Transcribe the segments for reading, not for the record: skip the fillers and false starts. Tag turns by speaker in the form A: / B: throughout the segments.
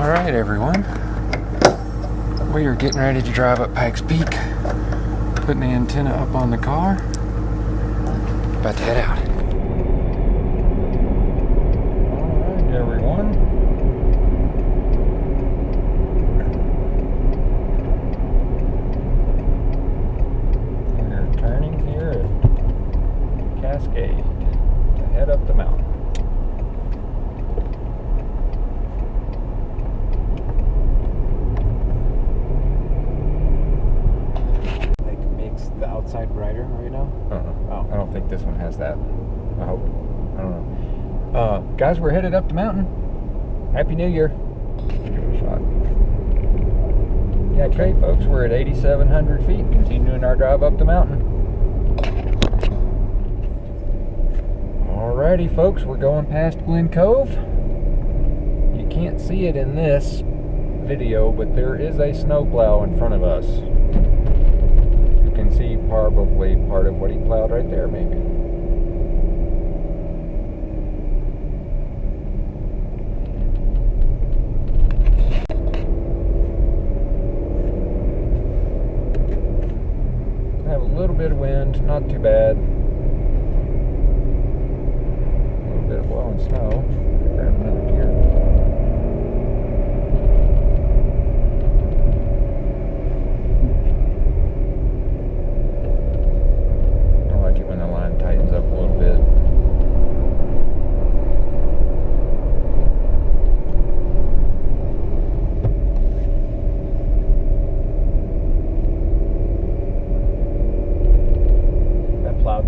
A: Alright everyone, we are getting ready to drive up Pikes Peak, putting the antenna up on the car, about to head out. Alright everyone, we're turning here at Cascade to head up the mountain.
B: The outside brighter right now?
A: Oh, I don't think this one has that. I hope. I don't know. Guys, we're headed up the mountain. Happy New Year. Give it a shot. Yeah, okay, folks, we're at 8,700 feet, continuing our drive up the mountain. Alrighty, folks, we're going past Glen Cove. You can't see it in this video, but there is a snowplow in front of us. Can see probably part of what he plowed right there, maybe. Have a little bit of wind, not too bad. A little bit of blowing snow. Grab another gear.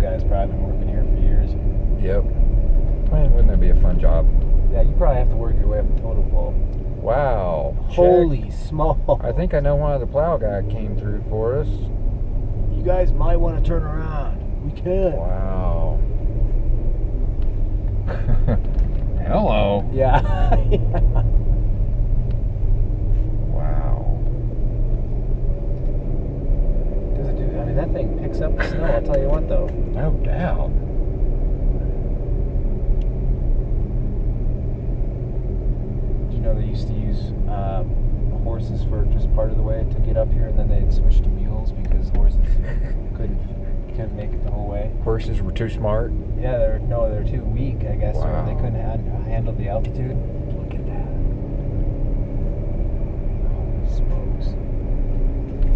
B: Guy's probably been working here for years.
A: Yep. Man, wouldn't that be a fun job?
B: Yeah, you probably have to work your way up the totem pole.
A: Wow.
B: Holy smokes.
A: I think I know why the plow guy came through for us.
B: You guys might want to turn around. We could.
A: Wow. Hello.
B: Yeah. I mean, that thing picks up the snow, I'll tell you what, though.
A: No doubt.
B: Do you know they used to use horses for just part of the way to get up here, and then they'd switch to mules because horses couldn't make it the whole way?
A: Horses were too smart?
B: Yeah, they're too weak, I guess.
A: Wow.
B: Or they couldn't handle the altitude.
A: Look at that.
B: Holy smokes.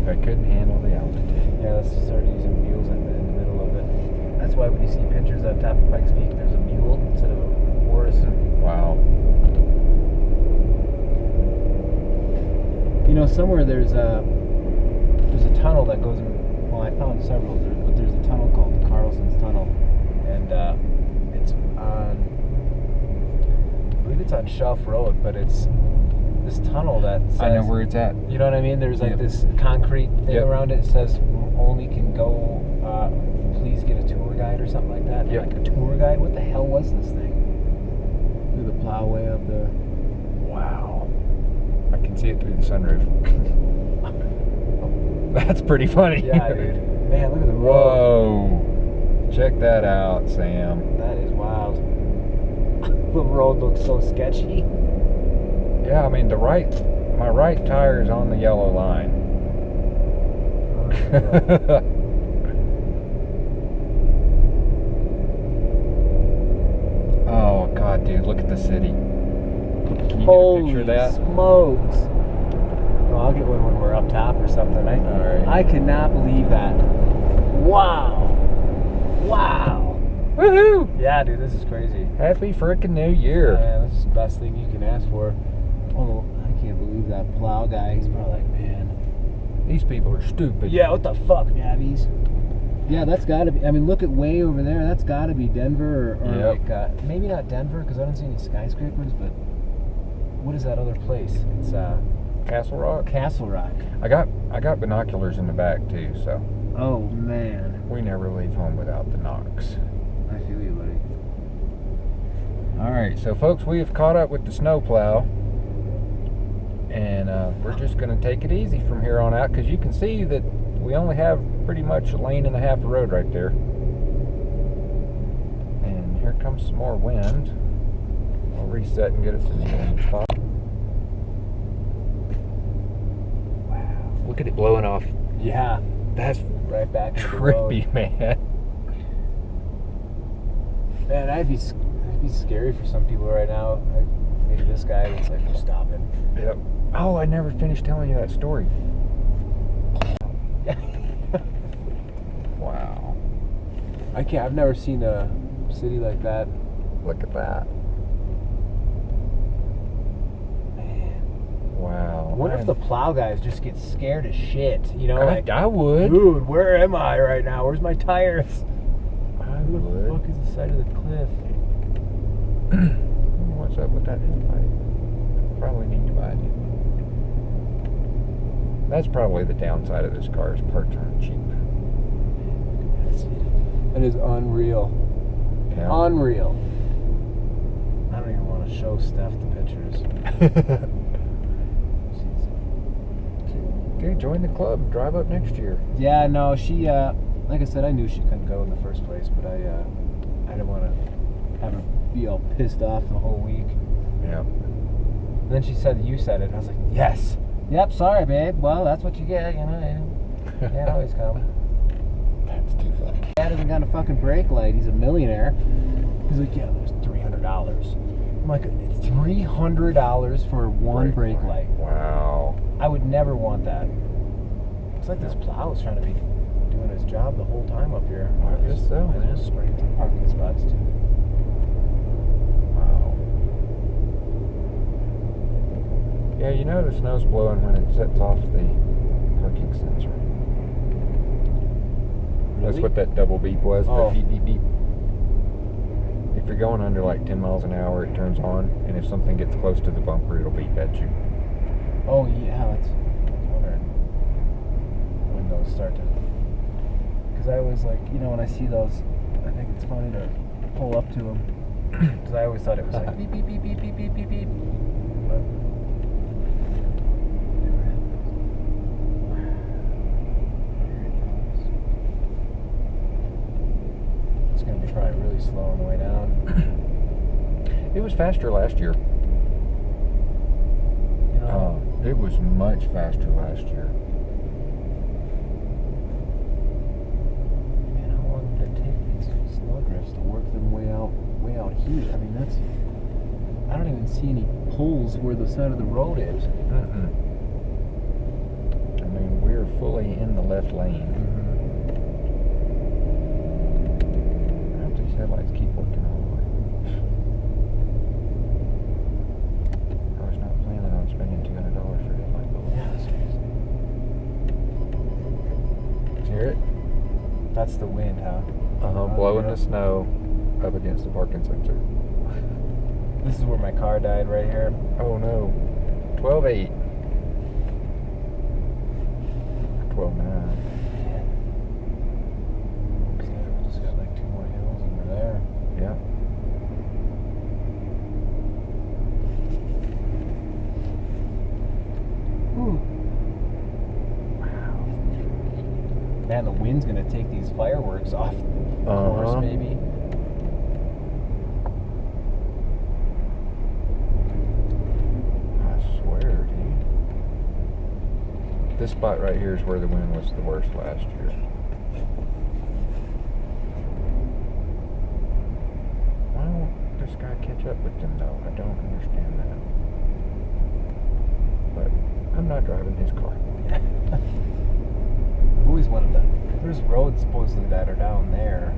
A: They couldn't handle the altitude.
B: Yeah, let's start using mules in the middle of it. That's why when you see pictures on top of Pikes Peak, there's a mule instead of a horse.
A: Wow.
B: You know, somewhere there's a tunnel that goes in. Well, I found several, but there's a tunnel called the Carlson's Tunnel, and it's on. I believe it's on Shelf Road, but it's this tunnel that says,
A: I know where it's at.
B: You know what I mean? There's like this concrete thing around it. It says only can go, please get a tour guide or something like that.
A: Yep.
B: Like a tour guide? What the hell was this thing? Through the plowway up there.
A: Wow. I can see it through the sunroof. That's pretty funny.
B: Yeah, dude. Man, look at the road.
A: Whoa. Check that out, Sam.
B: That is wild. The road looks so sketchy.
A: Yeah, I mean, my right tire is on the yellow line. Oh, God, dude, look at the city. Can you get a picture of that?
B: Holy smokes. Well, I'll get one when we're up top or something.
A: All right.
B: I cannot believe that. Wow. Wow.
A: Woohoo!
B: Yeah, dude, this is crazy.
A: Happy frickin' New Year.
B: Yeah, this is the best thing you can ask for. Oh, I can't believe that plow guy. He's probably like, man.
A: These people are stupid.
B: Yeah, what the fuck, nabbies? Yeah, that's got to be. I mean, look at way over there. That's got to be Denver or
A: Yep.
B: like maybe not Denver because I don't see any skyscrapers. But what is that other place? It's
A: Castle Rock.
B: Castle Rock.
A: I got binoculars in the back too, so
B: Oh man,
A: we never leave home without the knocks.
B: I feel you, buddy.
A: All right, so folks, we have caught up with the snowplow, and we're just going to take it easy from here on out because you can see that we only have pretty much a lane and a half of road right there. And here comes some more wind. I'll reset and get us in the spot. Look at it blowing off.
B: Yeah.
A: That's
B: Right back into the road.
A: trippy, man.
B: Man, that'd be scary for some people right now. Maybe this guy that's like, stop it.
A: Yep. Oh, I never finished telling you that story. Wow.
B: I've never seen a city like that.
A: Look at that.
B: Man.
A: Wow.
B: I wonder if the plow guys just get scared as shit. You know, like,
A: I would.
B: dude, where am I right now? Where's my tires?
A: I
B: Who the
A: would.
B: fuck is the side of the cliff?
A: What's up with that headlight? Probably need to buy a new one. That's probably the downside of this car, is parts aren't cheap.
B: That is unreal.
A: Yeah.
B: Unreal. I don't even want to show Steph the pictures.
A: Dude, join the club. Drive up next year.
B: Yeah, no, she, like I said, I knew she couldn't go in the first place, but I didn't want to have her be all pissed off the whole week.
A: Yeah.
B: And then she said, you said it, and I was like, yes. Yep, sorry, babe. Well, that's what you get, you know. You can't always come.
A: That's too funny.
B: Dad hasn't got a fucking brake light. He's a millionaire. He's like, yeah, there's $300. I'm like, it's $300 for one brake light.
A: Wow.
B: I would never want that. Looks like this plow is trying to be doing his job the whole time up here.
A: I guess so,
B: I
A: man.
B: just sprayed some parking spots too.
A: Wow. Yeah, you know the snow's blowing when it sets off the parking sensor. That's
B: Really?
A: what that double beep was.
B: Oh.
A: The beep, beep, beep. If you're going under like 10 miles an hour, it turns on, and if something gets close to the bumper, it'll beep at you.
B: Oh yeah, I was wondering when those start to. Because I always like, you know, when I see those, I think it's funny to pull up to them. Because I always thought it was like beep beep beep beep beep beep beep beep. But it's gonna be probably really slow on the way down.
A: It was faster last year.
B: You know,
A: It was much faster last year.
B: man, how long did it take these snowdrifts to work them way out here? I mean, that's. I don't even see any pulls where the side of the road is.
A: Mm-mm. I mean, we're fully in the left lane. I hope these headlights keep working all the way. I was not planning on spending $200 for headlight bulbs.
B: Yeah, seriously.
A: Did you hear it?
B: That's the wind, huh?
A: Blowing
B: yeah.
A: the snow up against the parking sensor.
B: This is where my car died, right here.
A: Oh no. 12.8. 12.9.
B: Just got like 2 more hills and we're there.
A: Yeah.
B: Ooh. Wow. Man, the wind's gonna take these fireworks off course, maybe.
A: I swear, dude. This spot right here is where the wind was the worst last year. Why won't this guy catch up with them, though? I don't understand that. But I'm not driving his car.
B: I've always wanted to. There's roads supposedly that are down there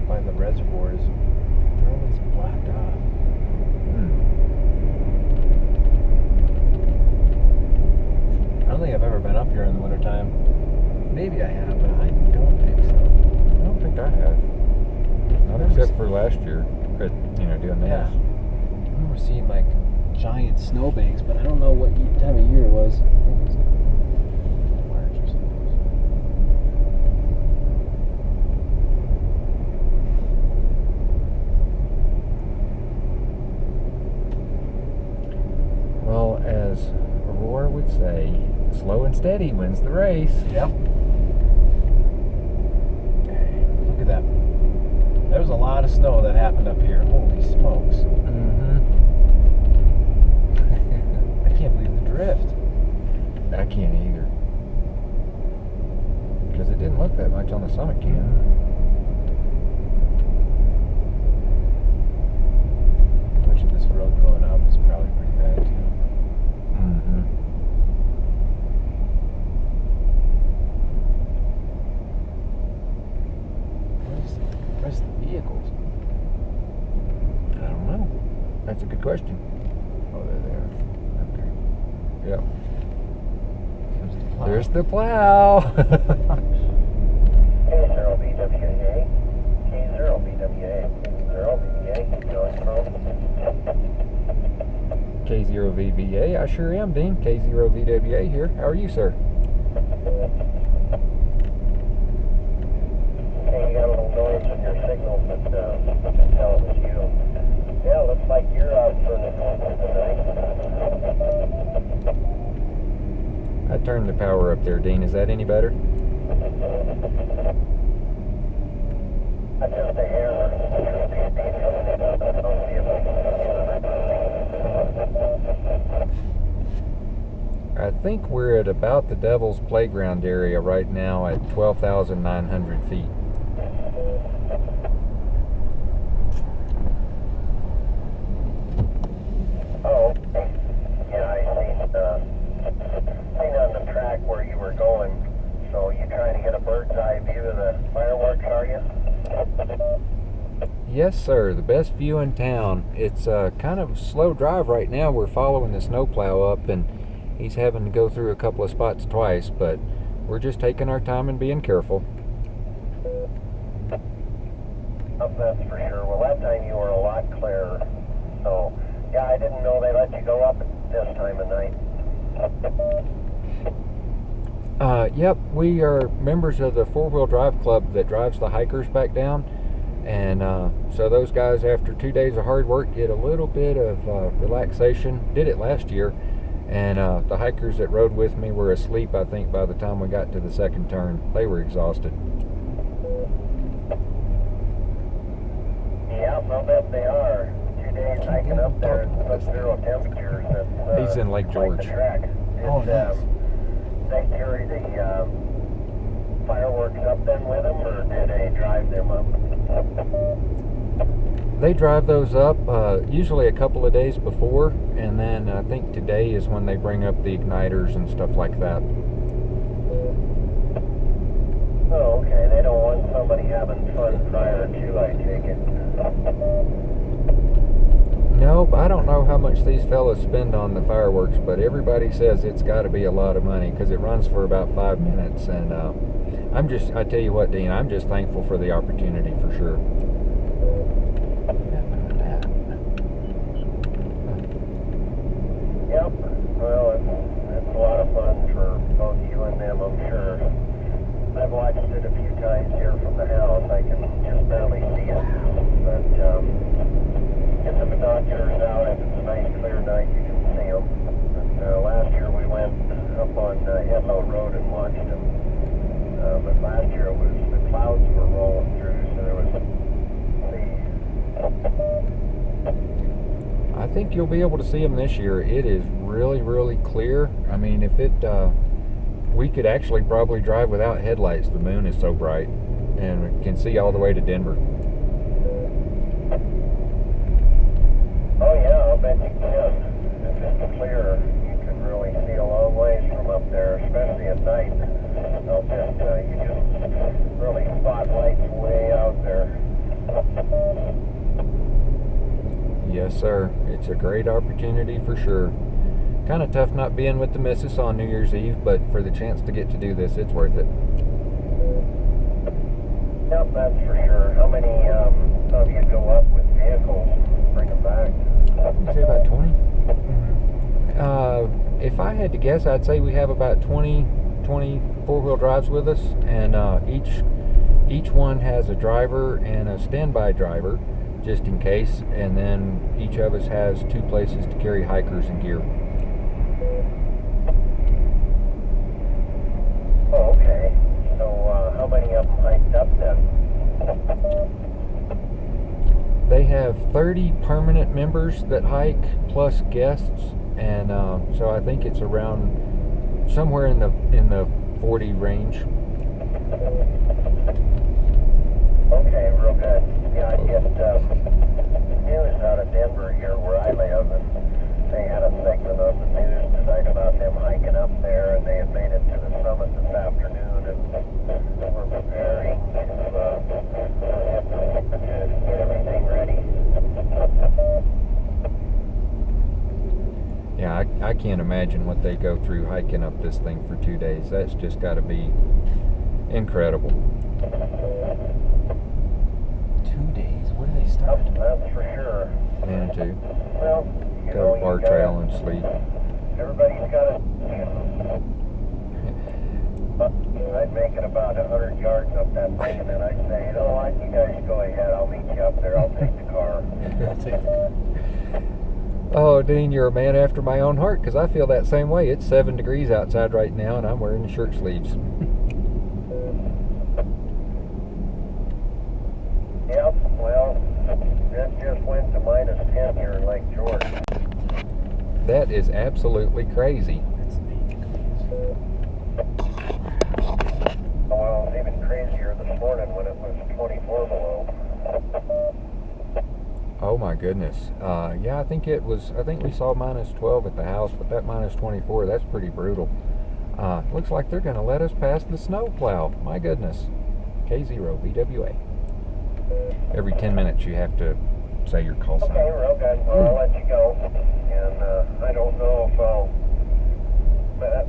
B: by the reservoirs. They're always blacked off. I don't think I've ever been up here in the wintertime. Maybe I have, but I don't think so.
A: I don't think I have. Not except for last year, but, you know, doing this.
B: Yeah. I remember seeing like giant snowbanks, but I don't know what time of year it was. I think it was like March or something.
A: Well, as Aurora would say, slow and steady wins the race.
B: Yep. Look at that. There's a lot of snow that happened up here. Holy smokes. I can't believe the drift.
A: I can't either. because it didn't look that much on the summit cam.
B: Much of this road going up is probably pretty bad too.
A: Mm-hmm.
B: Where's the vehicles?
A: I don't know. That's a good question.
B: Oh, they're there.
A: Okay. Yep.
B: There's the plow.
A: There's the plow.
C: K0BWA, K0BWA, K0BWA, going from
A: K0VVA, I sure am, Dean. K0VWA here. How are you, sir?
C: Okay, you got a little noise in your signal, but I can tell it was you. Yeah, looks like you're out for the tonight.
A: I turned the power up there, Dean. Is that any better?
C: That's just a hair.
A: I think we're at about the Devil's Playground area right now at 12,900 feet.
C: Oh, okay. Yeah, I seen on the track where you were going. So you trying to get a bird's eye view of the fireworks, are you?
A: Yes, sir. The best view in town. It's kind of a slow drive right now. We're following the snowplow up, and he's having to go through a couple of spots twice, but we're just taking our time and being careful.
C: Oh, that's for sure. Well, that time you were a lot clearer. So, yeah, I didn't know they let you go up at this time of night.
A: Yep, we are members of the four-wheel drive club that drives the hikers back down. And so those guys, after 2 days of hard work, get a little bit of relaxation. Did it last year. And the hikers that rode with me were asleep, I think, by the time we got to the second turn. They were exhausted.
C: Yeah, I'll bet they are. 2 days hiking up there in sub-zero temperatures. That's,
A: He's in Lake George.
C: Quite the trek.
B: Oh, nice.
C: They carry the fireworks up then with them, or did they drive them up?
A: They drive those up usually a couple of days before, and then I think today is when they bring up the igniters and stuff like that.
C: Oh, okay. They don't want somebody having fun prior to, I take it.
A: Nope, I don't know how much these fellas spend on the fireworks, but everybody says it's got to be a lot of money because it runs for about 5 minutes, and I tell you what, Dean, I'm just thankful for the opportunity for sure.
C: Yep. Well, it's a lot of fun for both you and them, I'm sure. I've watched it a few times here from the house. I can just barely see it. But get the binoculars out. If it's a nice clear night, you can see them. But last year we went up on Hedlow Road and watched them. But last year the clouds were rolling through, so there was
A: I think you'll be able to see them this year. It is really, really clear. I mean, if it, we could actually probably drive without headlights. The moon is so bright, and we can see all the way to Denver.
C: Oh yeah, I'll bet you can. If it's clear, you can really see a long ways from up there, especially at night. I'll bet you just really spotlight way out there.
A: Yes, sir. It's a great opportunity for sure. Kind of tough not being with the missus on New Year's Eve, but for the chance to get to do this, it's worth it.
C: Yep, that's for sure. How many of you go up with vehicles? Bring them back?
A: You say about 20? If I had to guess, I'd say we have about 20 four-wheel drives with us, and each one has a driver and a standby driver, just in case, and then each of us has 2 places to carry hikers and gear.
C: Oh, okay. So how many of them hiked up then?
A: They have 30 permanent members that hike plus guests, and so I think it's around somewhere in the 40 range.
C: Okay, real good. Yeah, I get news out of Denver here where I live, and they had a segment on the news tonight about them hiking up there, and they had made it to the summit this afternoon, and we're preparing to get everything ready.
A: Yeah, I can't imagine what they go through hiking up this thing for 2 days. That's just got to be incredible.
B: 2 days? Where do they start?
C: That's for sure.
A: Manitou.
C: Well, you
A: Go
C: know,
A: to Bar
C: you gotta,
A: Trail and sleep.
C: everybody's got to. I'd make it about 100 yards up that thing, and then I'd say, you know what, you guys go ahead. I'll meet you up there. I'll take the car.
B: I'll take the
A: Oh, Dean, you're a man after my own heart, because I feel that same way. It's 7 degrees outside right now, and I'm wearing shirt sleeves.
C: Yep, well, that just went to -10 here in Lake George.
A: That is absolutely crazy.
B: That's 8 degrees.
C: Well, it was even crazier this morning when it was 24 below.
A: Oh my goodness. Yeah, I think we saw -12 at the house, but that -24, that's pretty brutal. Looks like they're going to let us pass the snow plow. My goodness. K0 VWA. Every 10 minutes you have to say your call sign.
C: Okay, real good. Well, I'll let you go. And I don't know if I'll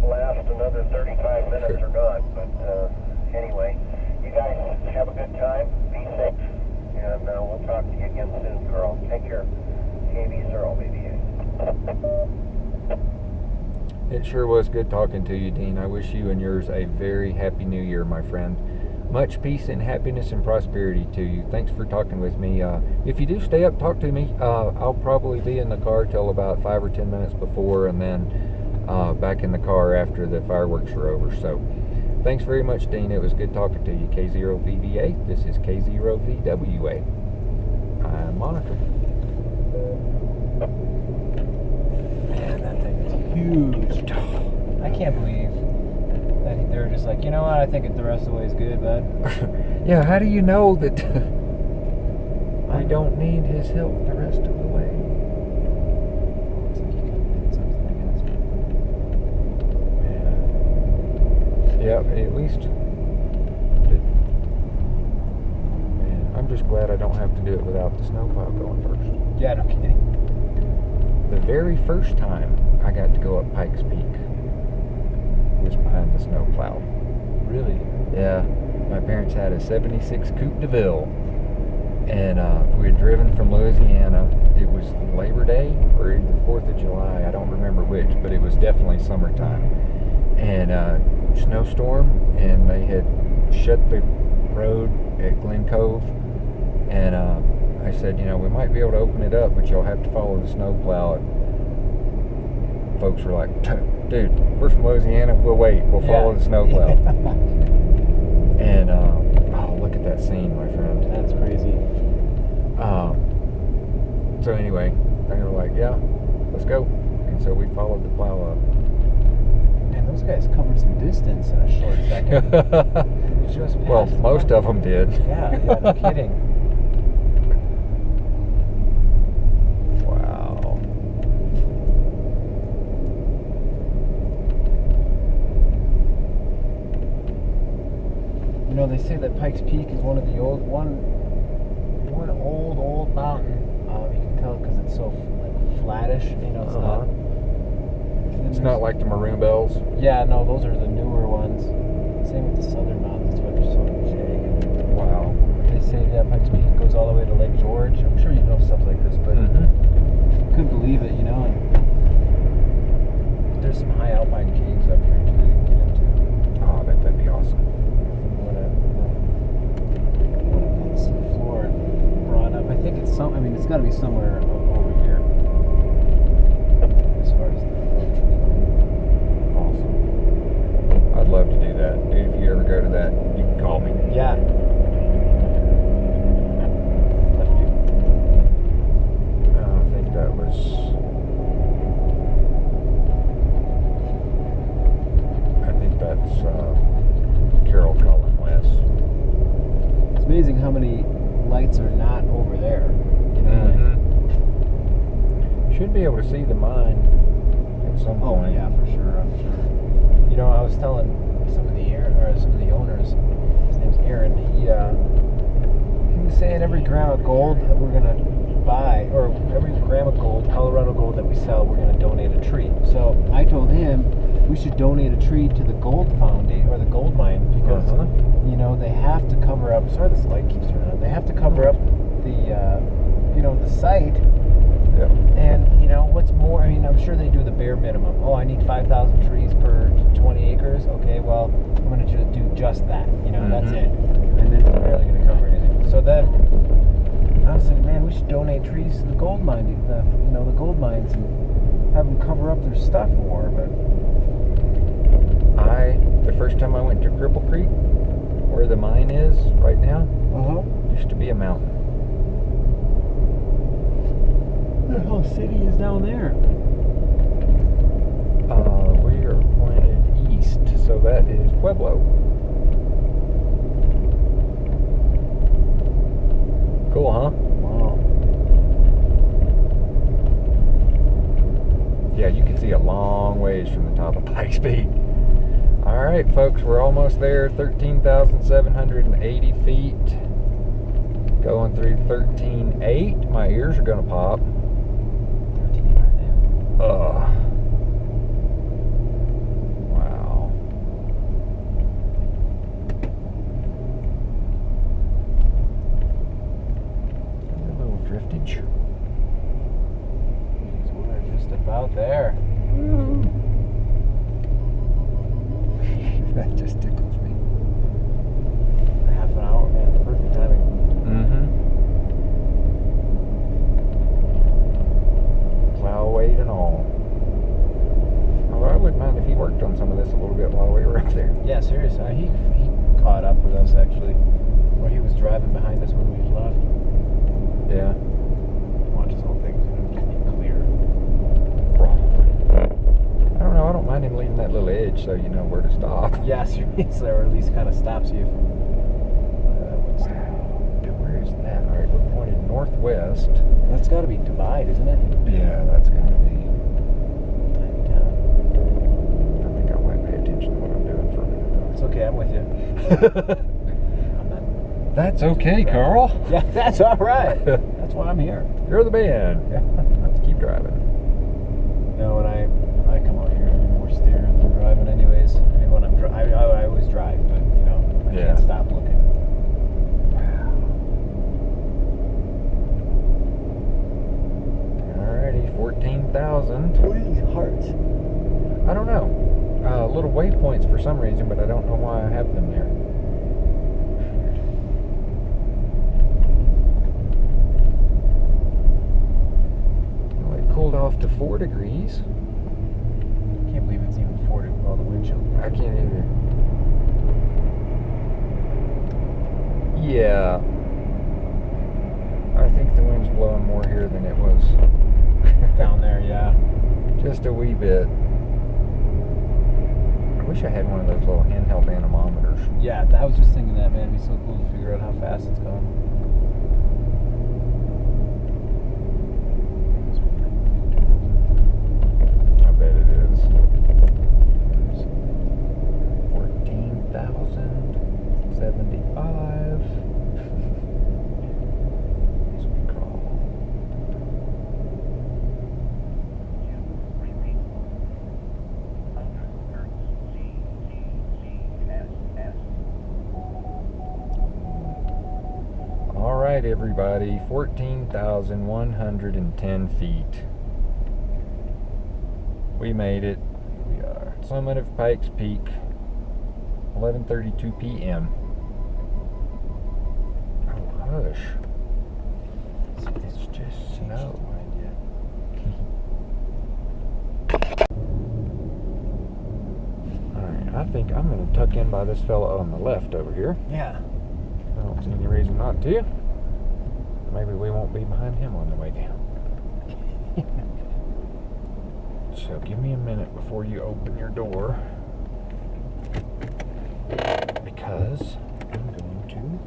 C: last another 35 minutes or not. But anyway, you guys have a good time. Be safe. And we'll talk to you again soon, Carl. Take care. KB0, baby.
A: It sure was good talking to you, Dean. I wish you and yours a very happy new year, my friend. Much peace and happiness and prosperity to you. Thanks for talking with me. If you do stay up, talk to me. I'll probably be in the car till about 5 or 10 minutes before, and then back in the car after the fireworks are over. So thanks very much, Dean. It was good talking to you. K0VVA. This is K0VWA. I'm monitoring.
B: Man, that thing is huge. I can't believe that they're just like, you know what, I think the rest of the way is good, bud.
A: Yeah, how do you know that I don't need his help the rest of the way?
B: Looks like he could have did something, I guess.
A: Yeah, at least. Man, I'm just glad I don't have to do it without the snowplow going first.
B: Yeah, no kidding.
A: The very first time I got to go up Pikes Peak was behind the snowplow.
B: Really?
A: Yeah, my parents had a 76 Coupe de Ville, and we had driven from Louisiana. It was Labor Day or either 4th of July, I don't remember which, but it was definitely summertime. And snowstorm, and they had shut the road at Glen Cove, and I said, you know, we might be able to open it up, but you'll have to follow the snowplow. Folks were like, dude, we're from Louisiana, we'll wait, we'll follow the snowplow. And oh, look at that scene, my friend.
B: That's crazy.
A: So anyway, they were like, yeah, let's go. And so we followed the plow up.
B: Man, those guys covered some distance in a short second. Just
A: Well,
B: passed
A: most
B: the
A: of them did.
B: Yeah, no kidding.
A: Wow.
B: You know, they say that Pikes Peak is one of the old mountain. You can tell because it's so flattish. You know, it's
A: It's not like the Maroon Bells.
B: Yeah, no, those are the newer ones. Same with the southern mountains, but they're so jagged.
A: Wow.
B: They say that Pikes Peak goes all the way to Lake George. I'm sure you know stuff like this, but couldn't believe it, you know. And there's some high alpine caves up here too you can get into.
A: Oh, I bet that'd be awesome.
B: What a floor brought up. I think it's it's got to be somewhere over here. As far as the
A: Awesome. I'd love to do that. Dude, if you ever go to that, you can call me.
B: yeah.
A: I think that was. I think that's Carol calling Wes.
B: lights are not over there. You know,
A: Should be able to see the mine at some
B: oh
A: point.
B: yeah, for sure. I'm sure. You know, I was telling some of the owners. His name's Aaron. He was saying every gram of gold that we're gonna buy, or every gram of gold, Colorado gold that we sell, we're gonna donate a tree. So I told him we should donate a tree to the gold foundation or the gold mine because you know they have to cover up. Sorry, this light keeps turning on. They have to cover up the the site.
A: Yep.
B: And you know what's more? I mean, I'm sure they do the bare minimum. Oh, I need 5,000 trees per 20 acres. Okay, well, I'm going to do just that. You know, that's it. And then we're barely going to cover anything. So then I was thinking, man, we should donate trees to the gold mine, the gold mines, and have them cover up their stuff more. But
A: The first time I went to Cripple Creek, where the mine is right now, used to be a mountain.
B: The whole city is down there.
A: We are pointed east, so that is Pueblo. Cool, huh?
B: Wow.
A: Yeah, you can see a long ways from the top of Pikes Peak. All right, folks, we're almost there. 13,780 feet. Going through 13.8. My ears are going to pop. Wow. A little driftage.
B: We're just about there.
A: That just tickles me.
B: Half an hour, man. Perfect timing.
A: Plow weight and all. Although I wouldn't mind if he worked on some of this a little bit while we were up there.
B: Yeah, seriously. He caught up with us actually, or he was driving behind us when we left.
A: Yeah.
B: Watch this whole thing. It's gonna be clear.
A: I don't know. I don't mind him leaving that little edge so you know where to stop.
B: Yeah, seriously, or at least kind of stops you from.
A: Where is that? All right, we're pointed northwest.
B: That's got to be Divide, isn't it?
A: Yeah, that's going to be.
B: Tiny town.
A: I think I might pay attention to what I'm doing for a minute, though.
B: It's okay. I'm with you. I'm not.
A: That's okay, Carl.
B: Yeah, that's all right. That's why I'm here.
A: You're the man. Keep driving.
B: No, when I come out here, I do more steering than driving, anyways. I mean, when I'm I always drive, but you know, I can't stop looking.
A: Alrighty, 14,000.
B: Please, hearts.
A: I don't know. Little waypoints for some reason, but I don't know why I have them there. Well, it cooled off to 4 degrees.
B: I can't believe it's even 40. Well, the windshield.
A: I can't either. Yeah. I think the wind's blowing more here than it was
B: Down there, yeah.
A: just a wee bit. I wish I had one of those little handheld anemometers.
B: Yeah, I was just thinking that, man. It'd be so cool to figure out how fast it's going.
A: I bet it is. 14,075. As we crawl. All right, everybody. 14,110 feet. We made it.
B: We are.
A: Summit of Pikes Peak, 11:32 p.m. Oh, hush. It's just snow. Alright, I think I'm going to tuck in by this fella on the left over here.
B: Yeah.
A: I don't see any reason not to. Maybe we won't be behind him on the way down. So give me a minute before you open your door, because I'm going to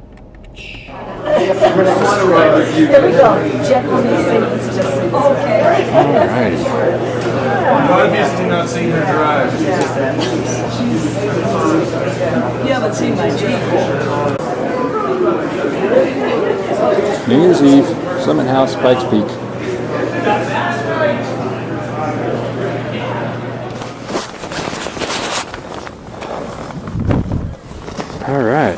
D: Here we go. Gentlemen, Satan's just okay.
A: Alrighty.
E: Obviously not seen her drive.
D: You haven't seen my Jeep.
A: New Year's Eve, Summit House, Pikes Peak. All right.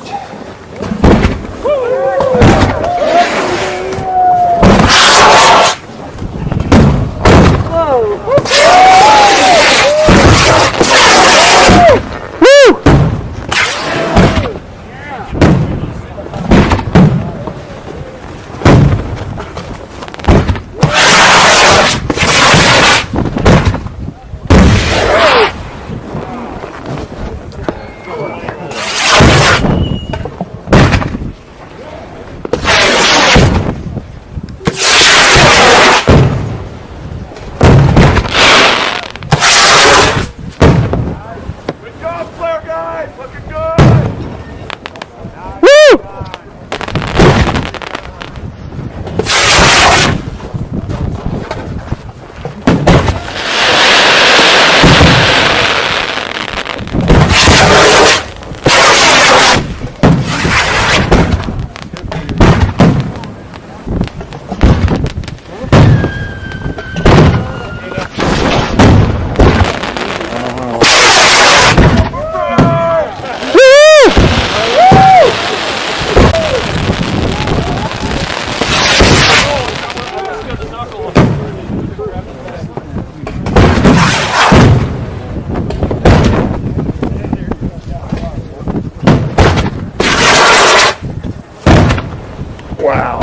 A: Wow.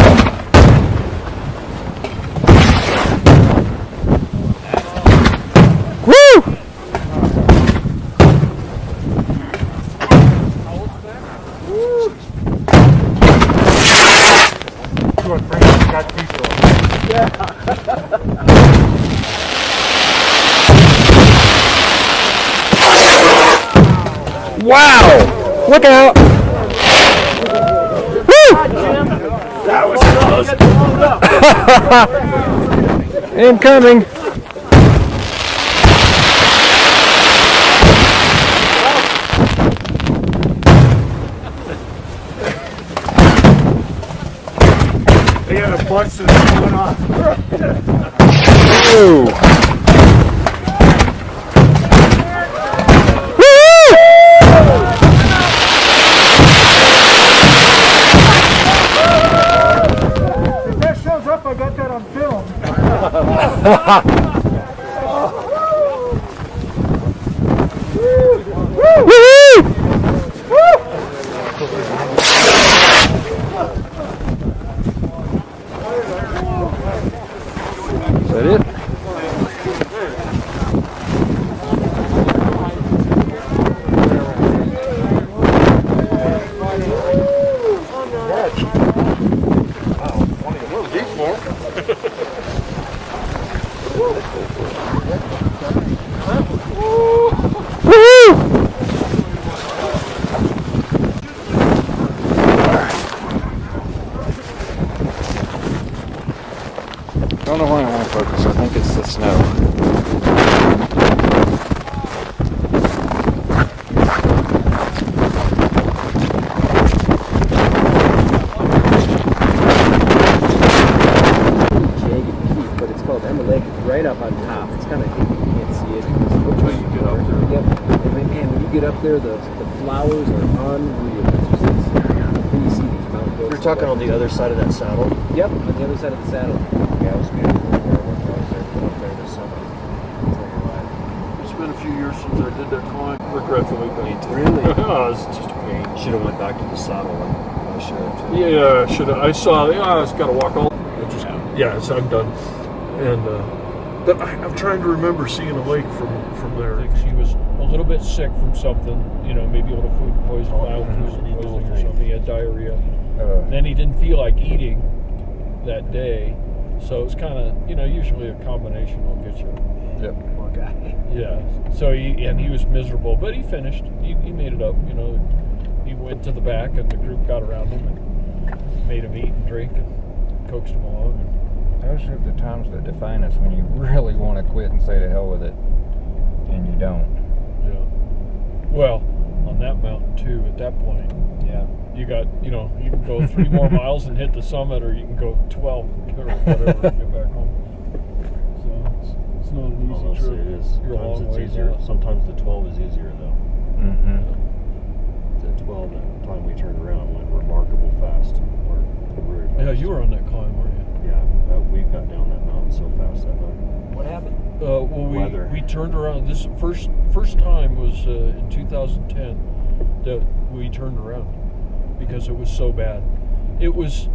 A: Woo! Wow! Look out!
E: That was close.
A: Incoming!
E: They had a bunch that went off.
A: Ooh.
E: If that shows up, I got that on film.
A: Is that it? Don't know why I want to focus. I think it's the snow.
B: But it's called Emma Lake. It's right up on top. It's kind of hidden. You can't see it.
E: Which way you get up there?
B: Yep. And man, when you get up there, the flowers are unreal. It's just, when you see these mountains.
F: You're talking on the other side of that saddle?
B: Yep, on the other side of the saddle.
F: Yeah, it was beautiful where I went when I was there, up there this summer. I'll tell you what.
E: It's been a few years since I did that climb. Regretfully, but
F: Really?
E: Oh, it's just a pain.
F: Should have went back to the saddle and I should have too.
E: Yeah, should have. I saw. I just got to walk all. Yeah, so I'm done. And but I'm trying to remember seeing a lake from there. I think she was a little bit sick from something. You know, maybe a little food poisoning, bowel poisoning or something. He had diarrhea. Then he didn't feel like eating that day, so it's kind of, you know, usually a combination will get you.
A: Yep.
B: Poor guy.
E: Yeah. So he was miserable, but he finished. He made it up. You know, he went to the back and the group got around him. And made them eat and drink and coaxed them along.
A: Those are the times that define us when you really want to quit and say to hell with it, and you don't.
E: Yeah. Well, on that mountain too, at that point,
B: Yeah.
E: you got, you can go 3 more miles and hit the summit, or you can go 12 or whatever and get back home. So it's not an easy
F: Honestly,
E: trip.
F: it is.
E: You're a long
F: Sometimes it's
E: ways
F: easier.
E: out.
F: Sometimes the 12 is easier though.
A: Mm-hmm.
F: The 12, the time we turned around went remarkable fast. Or very fast.
E: Yeah, you were on that climb, weren't you?
F: Yeah, we got down that mountain so fast that night.
B: What happened?
E: Well,
F: Weather.
E: we turned around. This first time was in 2010 that we turned around because it was so bad. It was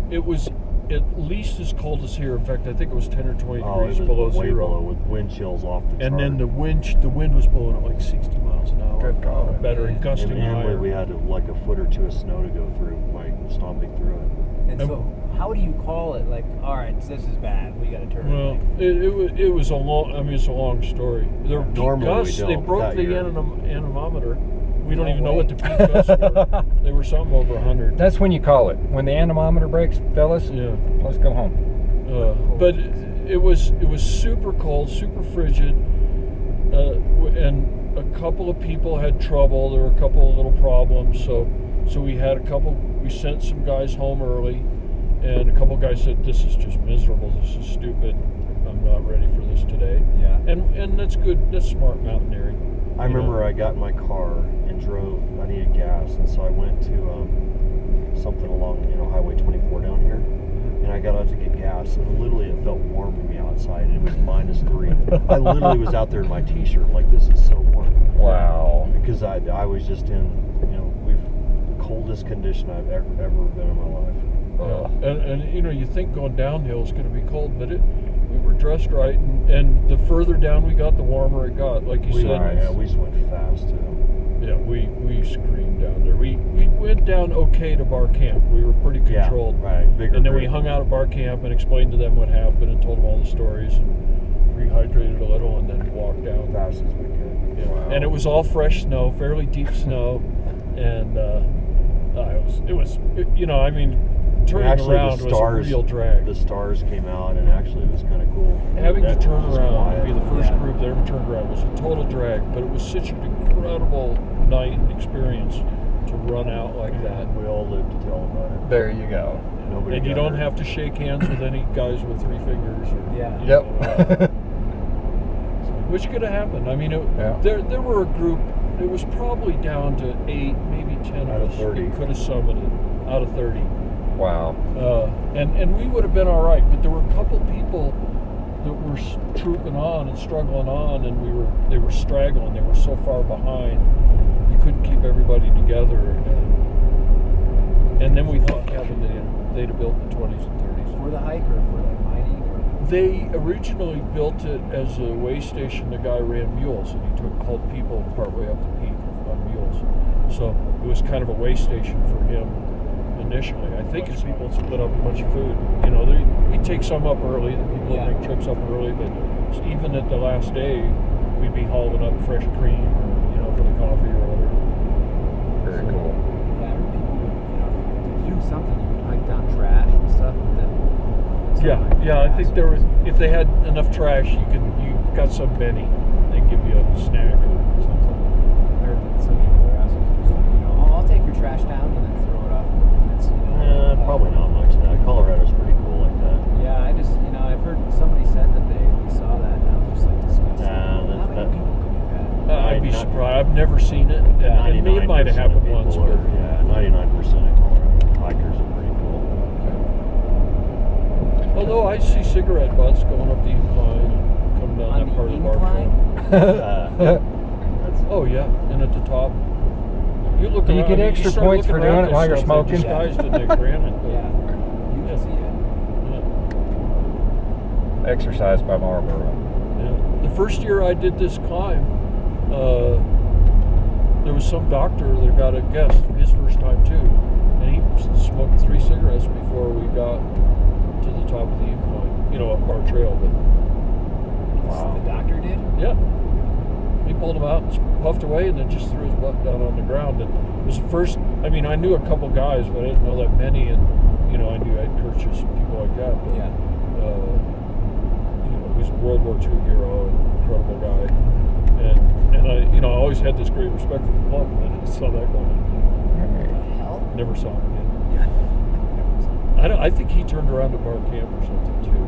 E: at least as cold as here. In fact, I think it was 10 or 20 degrees
F: it
E: below
F: was way
E: zero.
F: below with wind chills off the
E: And
F: chart.
E: then the wind was blowing at like 60 miles an hour.
A: Good God.
E: Better and gusting
F: and
E: higher.
F: we had like a foot or two of snow to go through, like stomping through it.
B: And so, how do you call it? Like, all right, this is bad. We got to turn.
E: Well, it was a long. I mean, it's a long story. There were peak
F: Normally we
E: gusts. They
F: don't,
E: broke
F: that
E: the
F: year.
E: anemometer. We don't
B: No
E: even know
B: way.
E: what the peak gusts were. They were something over 100.
A: That's when you call it. When the anemometer breaks, fellas,
E: Yeah.
A: let's go home.
E: But it was super cold, super frigid, and a couple of people had trouble. There were a couple of little problems, so we had we sent some guys home early, and a couple guys said, "This is just miserable. This is stupid. I'm not ready for this today."
B: Yeah.
E: And that's good. That's smart mountaineering.
F: I remember I got in my car and drove. I needed gas, and so I went to something along Highway 24 down here, and I got out to get gas, and literally it felt warm to me outside. It was -3. I literally was out there in my t-shirt, like, this is so warm.
A: Wow.
F: Because I was just in the coldest condition I've ever been in my life.
A: Ugh.
E: And you think going downhill is going to be cold, but we were dressed right, and the further down we got, the warmer it got. Like you said,
F: We just went fast too.
E: yeah, we screamed down there. We went down okay to bar camp. We were pretty controlled.
F: Yeah, right. Bigger
E: And then we
F: group.
E: hung out at bar camp and explained to them what happened and told them all the stories and rehydrated a little and then walked down.
F: fast as we could.
E: Yeah.
A: Wow.
E: And it was all fresh snow, fairly deep snow, and turning
F: Actually,
E: around
F: the stars,
E: was a real drag.
F: The stars came out, and actually it was kind of cool.
E: Having to
F: That
E: turn
F: was
E: around,
F: quiet.
E: be the first
B: Yeah.
E: group that ever turned around, was a total drag, but it was such an incredible night and experience to run out like that.
F: We all lived to tell about it.
A: There you go.
F: Nobody
E: And you
F: got
E: don't
F: hurt.
E: have to shake hands with any guys with 3 fingers. Or,
B: Yeah.
E: you know,
A: Yep.
E: which could have happened. I mean,
A: Yeah.
E: there were a group. It was probably down to 8, maybe 10
F: Out
E: of
F: of
E: us
F: 30.
E: that could have summited out of 30.
A: Wow.
E: And we would have been all right, but there were a couple people that were trooping on and struggling on, and they were straggling. They were so far behind, you couldn't keep everybody together. And then we thought cabin they'd have built in the 20s and 30s.
B: For the hike or for like mining or?
E: They originally built it as a way station. The guy ran mules, and he hauled people partway up the peak on mules. So it was kind of a way station for him initially. I think his people split up a bunch of food. He'd take some up early. The people would make trips up early, but even at the last day, we'd be hauling up fresh cream, for the coffee or whatever.
A: Very cool.
B: Yeah, I heard people, to do something, you could hike down trash and stuff, but then.
E: Yeah. I think there was. If they had enough trash, you got some Benny. They'd give you a snack or something.
B: I heard that some people were asking, I'll take your trash down and then throw it off.
F: Probably not much of that. Colorado's pretty cool like that.
B: Yeah, I just, I've heard somebody said that they saw that and I was just like disgusted.
F: Nah,
B: How many people could do that?
E: I'd be surprised. I've never seen it. And it might have
F: 99%
E: happened
F: of
E: once,
F: people
E: but
F: are- yeah, 99% of Colorado hikers are pretty cool.
E: although I see cigarette butts going up the incline and coming down
B: On
E: that
B: the
E: part of the bar
B: incline?
E: trail.
F: That's
E: Oh yeah, and at the top. You look
A: Do you
E: around,
A: get
E: I mean,
A: extra
E: start
A: points
E: looking
A: for doing
E: around
A: it
E: at
A: while you're
E: stuff,
A: smoking?
E: they're disguised in their granite. but-
B: Yeah, you can see it.
A: Exercise by Marlboro.
E: Yeah. The first year I did this climb, there was some doctor that got a guest his first time too, and he smoked 3 cigarettes before we got to the top of the incline, up our trail. But
B: The doctor did?
E: yeah, he pulled him out and puffed away, and then just threw his butt down on the ground. And it was the first. I mean, I knew a couple guys, but I didn't know that many. And you know, I knew Ed Kirchhoff and people like that. But,
B: Yeah.
E: you know, he's a World War II hero, and incredible guy. And I, you know, I always had this great respect for the club, and then I saw that going on.
B: Hell.
E: Never saw him again.
B: Yeah.
E: I think he turned around to bar camp or something too.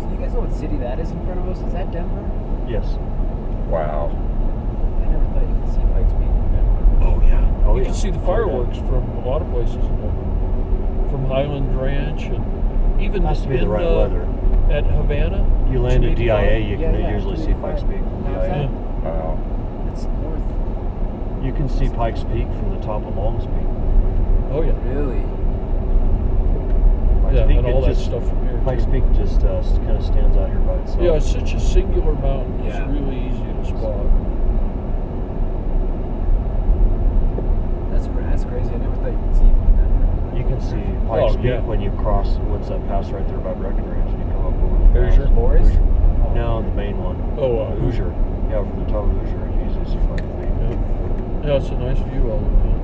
B: So you guys know what city that is in front of us? Is that Denver?
F: Yes.
A: Wow.
B: I never thought you could see Pikes Peak from Denver.
E: Oh yeah.
F: Oh,
E: You
F: yeah.
E: can see the fireworks from a lot of places in Denver. From Highland Ranch and even
F: Has to be the
E: in,
F: right weather.
E: at Havana.
F: You land at
E: 285.
F: DIA, you can
B: Yeah,
F: usually see
B: 285.
F: Pikes Peak from
B: How's
F: DIA.
B: that?
A: Wow.
B: It's north.
F: You can see Pikes Peak from the top of Longs Peak.
E: Oh yeah.
B: Really?
F: Pikes
E: Yeah,
F: Peak,
E: and all
F: it
E: that
F: just,
E: stuff from here.
F: Pikes
E: too.
F: Peak just kind of stands out here by itself.
E: Yeah, it's such a singular mountain.
B: Yeah.
E: It's really easy to spot.
B: That's crazy. I never thought you could see from Denver.
F: You can see Pikes
E: Oh,
F: Peak
E: yeah.
F: when you cross, what's that pass right there by Breckenridge, and you come up over the
E: Hoosier?
F: pass.
B: Boris?
F: No, the main one.
E: Oh,
F: Hoosier. Yeah, from the top of Hoosier, you usually see Pikes Peak.
E: Yeah, it's a nice view all the time.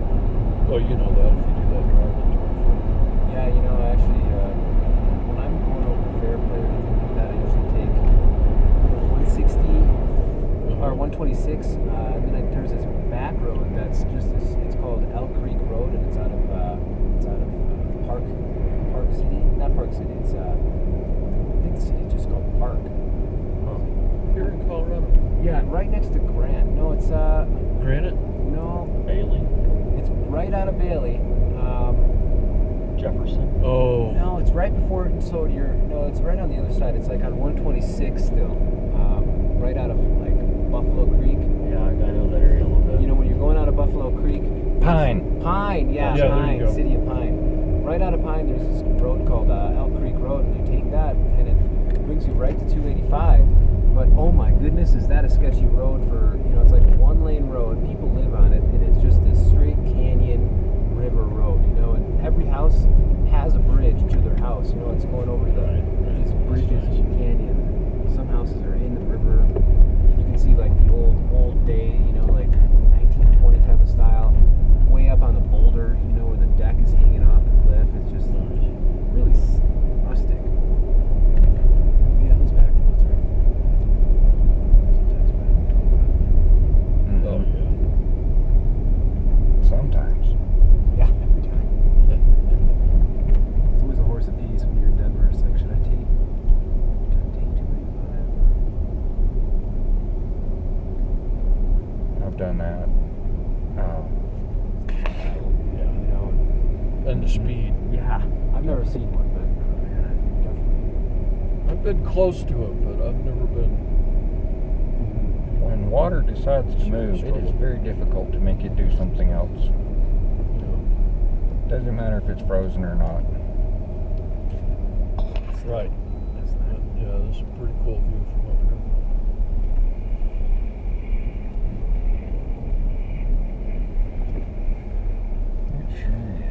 E: Well, you know that if you do that drive in 24.
B: Yeah, you know, actually, when I'm going over to Fairplay or anything like that, I usually take 160 or 126, and then there's this back road that's just this. It's called Elk Creek Road, and it's out of Park City, not Park City. It's I think the city's just called Park.
E: Here in Colorado.
B: Yeah, right next to Grant. No, it's
E: Granite?
B: no,
F: Bailey,
B: it's right out of Bailey.
F: Jefferson.
E: Oh.
B: No, it's right before. So it's right on the other side. It's like on 126 still, right out of like Buffalo Creek.
F: Yeah, I know that area a little bit.
B: You know when you're going out of Buffalo Creek.
A: Pine.
B: Pine, yeah,
E: Yeah, there you
B: Pine,
E: go.
B: City of Pine. Right out of Pine, there's this road called Elk Creek Road, and you take that, and it brings you right to 285. But oh my goodness, is that a sketchy road for, you know, it's like a one-lane road, people live on it, and it's just this straight canyon river road, you know, and every house has a bridge to their house, you know, it's going over these bridges in the canyon. Some houses are in the river. You can see like the old day, you know, like 1920 type of style, way up on the boulder, you know, where the deck is hanging off the cliff. It's just really rustic. Yeah, those back roads are sometimes better than 25.
E: Oh, yeah.
A: Sometimes.
B: Yeah, every time. It's always a horse apiece when you're in Denver. It's like, should I take 285?
A: I've done that.
B: You know,
E: And the speed.
B: yeah. I've never seen one, but definitely.
E: I've been close to it, but I've never been.
A: When water decides to move, it is very difficult to make it do something else.
E: You know.
A: Doesn't matter if it's frozen or not.
E: Right. Yeah, this is a pretty cool view from up here.
A: It sure is.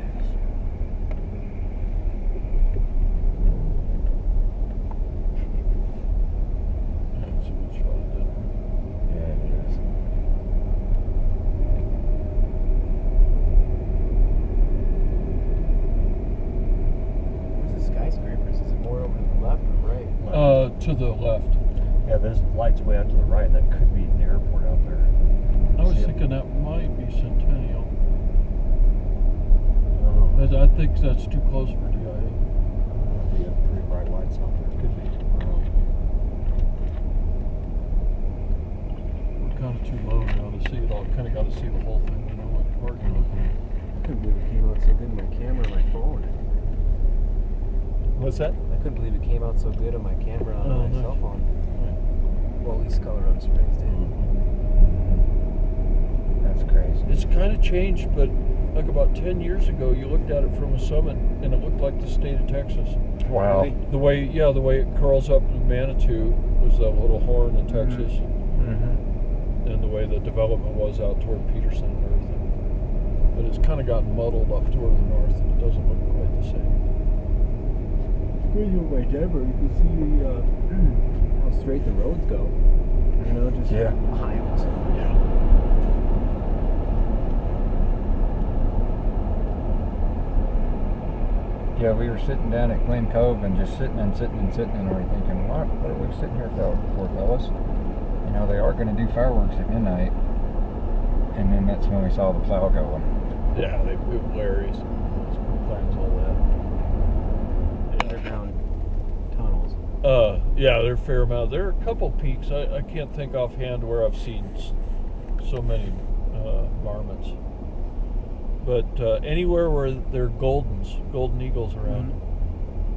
E: Yeah, it's a good shot of Denver.
A: Yeah, it is.
B: Where's the skyscrapers? Is it more over to the left or right?
E: To the left.
F: Yeah, there's lights way out to the right. That could be the airport out there.
E: I was
F: See it?
E: thinking that might be Centennial.
F: Oh,
E: I think that's too close for DIA.
F: there'll be pretty bright lights out there. Could be.
E: We're kind of too low now to see it all. Kind of got to see the whole thing, you know, like parking lot.
B: I couldn't believe it came out so good on my camera and my phone.
E: What's that?
B: I couldn't believe it came out so good on my camera on
E: Oh,
B: my
E: nice.
B: cell phone.
E: Right.
B: Well, at least Colorado Springs did.
A: That's crazy.
E: It's kind of changed, but like about 10 years ago, you looked at it from a summit, and it looked like the state of Texas.
A: Wow.
B: Really?
E: The way it curls up in Manitou was that little horn in Texas,
A: Mm-hmm.
E: and the way the development was out toward Peterson and everything. But it's kind of gotten muddled up toward the north, and it doesn't look quite the same.
B: Crazy over by Denver, you can see how straight the roads go. You know, just
A: Yeah.
B: miles.
E: Yeah.
A: Yeah, we were sitting down at Glen Cove and just sitting, and we're thinking, what are we sitting here for, fellas? You know, they are going to do fireworks at midnight. And then that's when we saw the plow going.
E: Yeah, it varies. Plans all that.
B: Underground tunnels.
E: Yeah, there are a fair amount. There are a couple peaks. I can't think offhand where I've seen so many varmints. But anywhere where there are golden eagles around,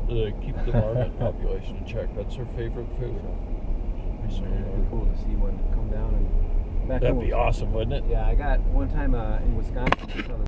E: they keep the varmint population in check. That's their favorite food.
B: It'd be cool to see one come down and back
E: That'd
B: home.
E: be awesome, wouldn't it?
B: Yeah, I got one time in Wisconsin. I saw the